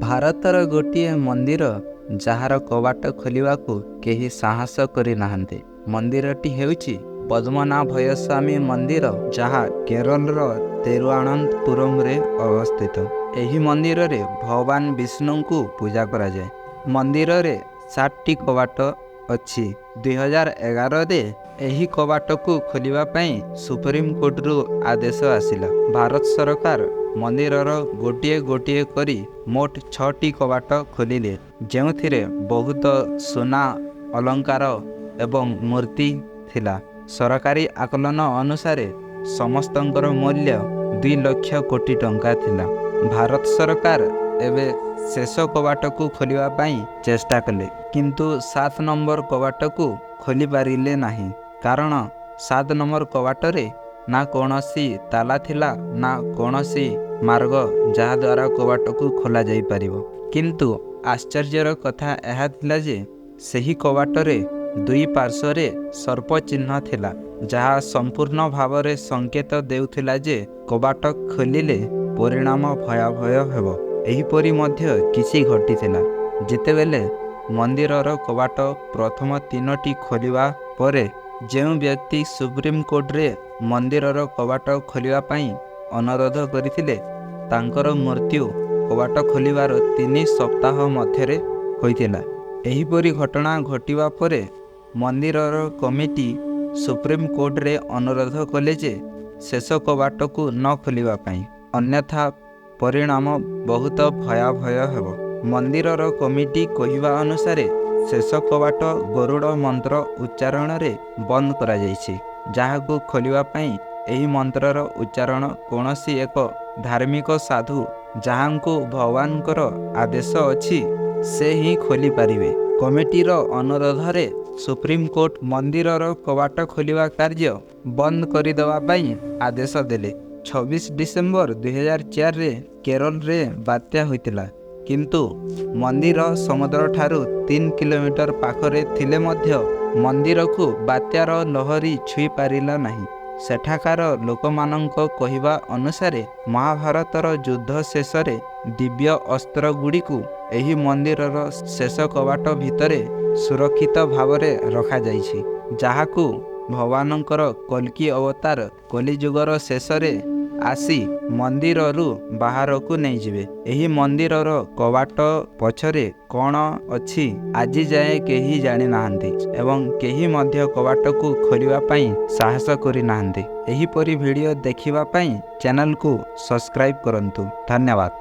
ଭାରତର ଗୋଟିଏ ମନ୍ଦିର ଯାହାର କବାଟ ଖୋଲିବାକୁ କେହି ସାହସ କରିନାହାନ୍ତି। ମନ୍ଦିରଟି ହେଉଛି ପଦ୍ମନାଭୟ ସ୍ୱାମୀ ମନ୍ଦିର, ଯାହା କେରଳର ତିରୁଅନନ୍ତପୁରମରେ ଅବସ୍ଥିତ। ଏହି ମନ୍ଦିରରେ ଭଗବାନ ବିଷ୍ଣୁଙ୍କୁ ପୂଜା କରାଯାଏ। ମନ୍ଦିରରେ 7ଟି କବାଟ ଅଛି। 2011ରେ ଏହି କବାଟକୁ ଖୋଲିବା ପାଇଁ ସୁପ୍ରିମକୋର୍ଟରୁ ଆଦେଶ ଆସିଲା। ଭାରତ ସରକାର ମନ୍ଦିରର ଗୋଟିଏ ଗୋଟିଏ କରି ମୋଟ 6ଟି କବାଟ ଖୋଲିଲେ, ଯେଉଁଥିରେ ବହୁତ ସୁନା ଅଲଙ୍କାର ଏବଂ ମୂର୍ତ୍ତି ଥିଲା। ସରକାରୀ ଆକଳନ ଅନୁସାରେ ସମସ୍ତଙ୍କର ମୂଲ୍ୟ 2 ଲକ୍ଷ କୋଟି ଟଙ୍କା ଥିଲା। ଭାରତ ସରକାର ଏବେ ଶେଷ କବାଟକୁ ଖୋଲିବା ପାଇଁ ଚେଷ୍ଟା କଲେ, କିନ୍ତୁ 7 ନମ୍ବର କବାଟକୁ ଖୋଲିପାରିଲେ ନାହିଁ। କାରଣ 7 ନମ୍ବର କବାଟରେ ନା କୌଣସି ତାଲା ଥିଲା, ନା କୌଣସି ମାର୍ଗ ଯାହାଦ୍ୱାରା କବାଟକୁ ଖୋଲାଯାଇପାରିବ। କିନ୍ତୁ ଆଶ୍ଚର୍ଯ୍ୟର କଥା ଏହା ଥିଲା ଯେ ସେହି କବାଟରେ 2 ପାର୍ଶ୍ୱରେ ସର୍ପ ଚିହ୍ନ ଥିଲା, ଯାହା ସମ୍ପୂର୍ଣ୍ଣ ଭାବରେ ସଂକେତ ଦେଉଥିଲା ଯେ କବାଟ ଖୋଲିଲେ ପରିଣାମ ଭୟାବହ ହେବ। ଏହିପରି ମଧ୍ୟ କିଛି ଘଟିଥିଲା। ଯେତେବେଳେ ମନ୍ଦିରର କବାଟ ପ୍ରଥମ 3ଟି ଖୋଲିବା ପରେ ଯେଉଁ ବ୍ୟକ୍ତି ସୁପ୍ରିମକୋର୍ଟରେ ମନ୍ଦିରର କବାଟ ଖୋଲିବା ପାଇଁ ଅନୁରୋଧ କରିଥିଲେ, ତାଙ୍କର ମୃତ୍ୟୁ କବାଟ ଖୋଲିବାର 3 ସପ୍ତାହ ମଧ୍ୟରେ ହୋଇଥିଲା। ଏହିପରି ଘଟଣା ଘଟିବା ପରେ ମନ୍ଦିରର କମିଟି ସୁପ୍ରିମକୋର୍ଟରେ ଅନୁରୋଧ କଲେ ଯେ ଶେଷ କବାଟକୁ ନ ଖୋଲିବା ପାଇଁ, ଅନ୍ୟଥା ପରିଣାମ ବହୁତ ଭୟାବହ ହେବ। ମନ୍ଦିରର କମିଟି କହିବା ଅନୁସାରେ ଶେଷ କବାଟ ଗରୁଡ଼ ମନ୍ତ୍ର ଉଚ୍ଚାରଣରେ ବନ୍ଦ କରାଯାଇଛି, ଯାହାକୁ ଖୋଲିବା ପାଇଁ ଏହି ମନ୍ତ୍ରର ଉଚ୍ଚାରଣ କୌଣସି ଏକ ଧାର୍ମିକ ସାଧୁ ଯାହାଙ୍କୁ ଭଗବାନଙ୍କର ଆଦେଶ ଅଛି ସେ ହିଁ ଖୋଲିପାରିବେ। କମିଟିର ଅନୁରୋଧରେ ସୁପ୍ରିମକୋର୍ଟ ମନ୍ଦିରର କବାଟ ଖୋଲିବା କାର୍ଯ୍ୟ ବନ୍ଦ କରିଦେବା ପାଇଁ ଆଦେଶ ଦେଲେ। 26 ଡିସେମ୍ବର 2004ରେ କେରଳରେ ବାତ୍ୟା ହୋଇଥିଲା, କିନ୍ତୁ ମନ୍ଦିର ସମୁଦ୍ରଠାରୁ 3 କିଲୋମିଟର ପାଖରେ ଥିଲେ ମଧ୍ୟ ମନ୍ଦିରକୁ ବାତ୍ୟାର ଲହରୀ ଛୁଇଁ ପାରିଲା ନାହିଁ। ସେଠାକାର ଲୋକମାନଙ୍କ କହିବା ଅନୁସାରେ ମହାଭାରତର ଯୁଦ୍ଧ ଶେଷରେ ଦିବ୍ୟ ଅସ୍ତ୍ରଗୁଡ଼ିକୁ ଏହି ମନ୍ଦିରର ଶେଷ କବାଟ ଭିତରେ ସୁରକ୍ଷିତ ଭାବରେ ରଖାଯାଇଛି, ଯାହାକୁ ଭଗବାନଙ୍କର କଲ୍କି ଅବତାର କଳିଯୁଗର ଶେଷରେ ଆସି ମନ୍ଦିରରୁ ବାହାରକୁ ନେଇଯିବେ। ଏହି ମନ୍ଦିରର କବାଟ ପଛରେ କ'ଣ ଅଛି ଆଜି ଯାଏଁ କେହି ଜାଣିନାହାନ୍ତି ଏବଂ କେହି ମଧ୍ୟ କବାଟକୁ ଖୋଲିବା ପାଇଁ ସାହସ କରିନାହାନ୍ତି। ଏହିପରି ଭିଡ଼ିଓ ଦେଖିବା ପାଇଁ ଚ୍ୟାନେଲକୁ ସବସ୍କ୍ରାଇବ୍ କରନ୍ତୁ। ଧନ୍ୟବାଦ।